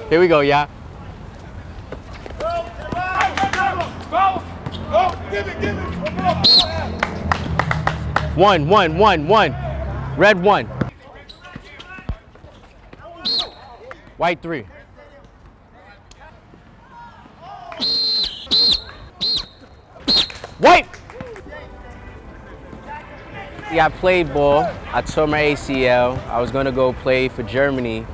Here we go, y'all. One. Red 1. White 3. White! Yeah, I played ball. I tore my ACL. I was gonna go play for Germany,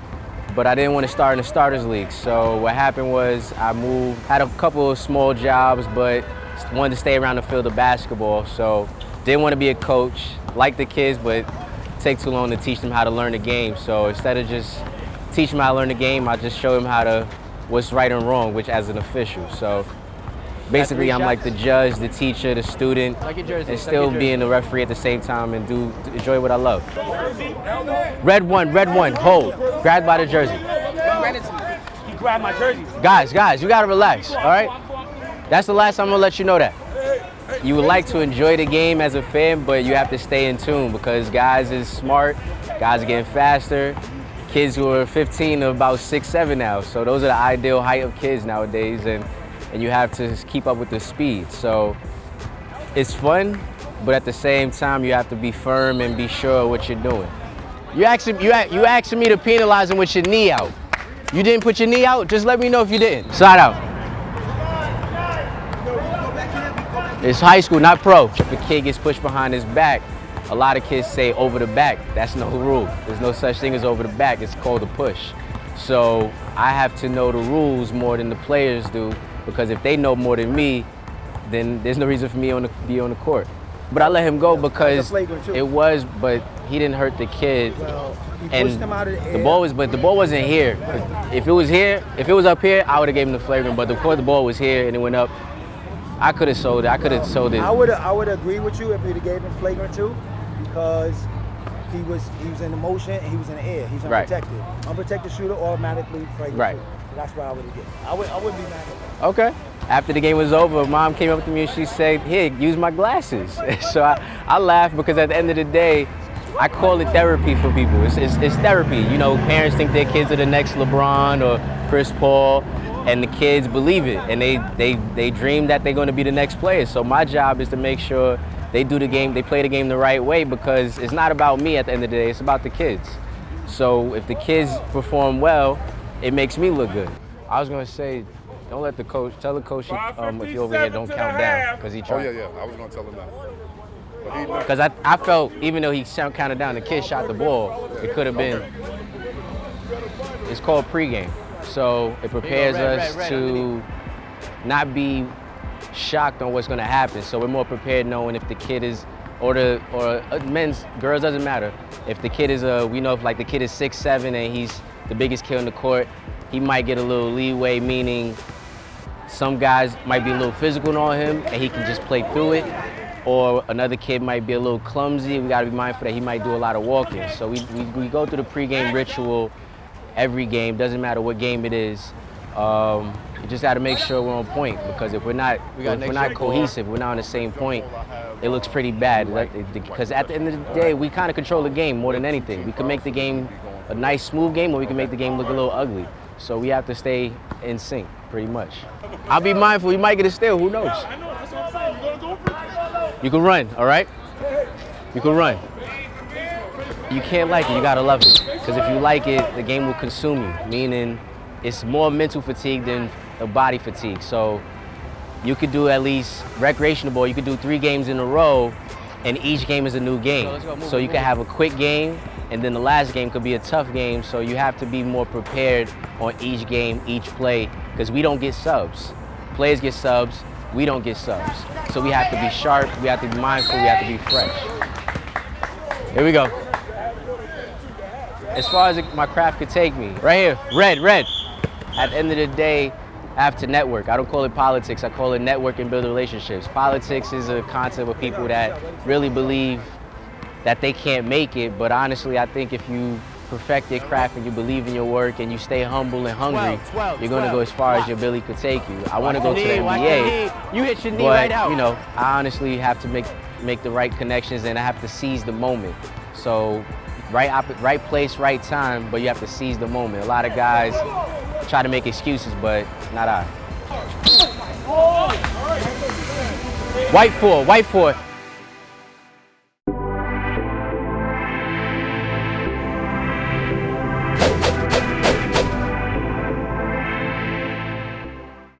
but I didn't want to start in the starters league. So what happened was I moved, had a couple of small jobs, but wanted to stay around the field of basketball. So didn't want to be a coach, like the kids, but take too long to teach them how to learn the game. So instead of just teaching them how to learn the game, I just show them what's right and wrong, which as an official. So basically, I'm like the judge, the teacher, the student, and still being the referee at the same time and enjoy what I love. Red 1, hold. Grabbed by the jersey. He grabbed my jersey. Guys, you gotta relax, all right? That's the last time I'm gonna let you know that. You would like to enjoy the game as a fan, but you have to stay in tune because guys is smart, guys are getting faster. Kids who are 15 are about 6'7" now, so those are the ideal height of kids nowadays, and you have to keep up with the speed. So it's fun, but at the same time, you have to be firm and be sure what you're doing. You asking me to penalize him with your knee out. You didn't put your knee out? Just let me know if you didn't. Slide out. It's high school, not pro. If a kid gets pushed behind his back, a lot of kids say over the back. That's no rule. There's no such thing as over the back. It's called a push. So I have to know the rules more than the players do, because if they know more than me, then there's no reason for me to be on the court. But I let him go because it was, but he didn't hurt the kid. Well, he pushed him out of the air. The ball wasn't here. If it was up here, I would have gave him the flagrant. But of course, the ball was here and it went up. I could have sold it. I could have sold it. I would agree with you if he'd have gave him flagrant 2, because he was in the motion and he was in the air. He's unprotected. Right. Unprotected shooter automatically flagrant 2. Right. That's why I would have given. I wouldn't be mad at that. Okay. After the game was over, Mom came up to me and she said, "Here, use my glasses." So I laughed because at the end of the day, I call it therapy for people. It's therapy. You know, parents think their kids are the next LeBron or Chris Paul, and the kids believe it, and they dream that they're going to be the next player. So my job is to make sure they do the game, they play the game the right way, because it's not about me at the end of the day, it's about the kids. So if the kids perform well, it makes me look good. I was going to say, don't let the coach, tell the coach if you're over here, don't count down, because he tried. Oh, yeah, I was going to tell him that. Because I felt, even though he counted down, the kid shot the ball, it could have been, it's called pregame. So it prepares us to not be shocked on what's going to happen. So we're more prepared knowing if the kid is, or men's, girls, doesn't matter. If the kid is, we know if like the kid is 6'7" and he's the biggest kid on the court, he might get a little leeway, meaning some guys might be a little physical on him and he can just play through it. Or another kid might be a little clumsy. We got to be mindful that he might do a lot of walking. So we go through the pregame ritual every game, doesn't matter what game it is. You just got to make sure we're on point, because if we're not cohesive, we're not on the same point, it looks pretty bad. Because at the end of the day, we kind of control the game more than anything. We can make the game a nice, smooth game, or we can make the game look a little ugly. So we have to stay in sync, pretty much. I'll be mindful, you might get a steal, who knows? You can run, all right? You can run. You can't like it, you gotta love it. Because if you like it, the game will consume you, meaning it's more mental fatigue than a body fatigue. So you could do at least recreational ball, you could do 3 games in a row, and each game is a new game. So you could have a quick game, and then the last game could be a tough game, so you have to be more prepared on each game, each play, because we don't get subs. Players get subs, we don't get subs. So we have to be sharp, we have to be mindful, we have to be fresh. Here we go. As far as my craft could take me, right here, red. At the end of the day, I have to network. I don't call it politics, I call it network and build relationships. Politics is a concept of people that really believe that they can't make it, but honestly, I think if you perfect your craft and you believe in your work and you stay humble and hungry, you're going to go as far as your ability could take you. I want to go to the NBA, you hit your knee right out. You know, I honestly have to make the right connections, and I have to seize the moment. So right place, right time, but you have to seize the moment. A lot of guys try to make excuses, but not I. White 4, white 4.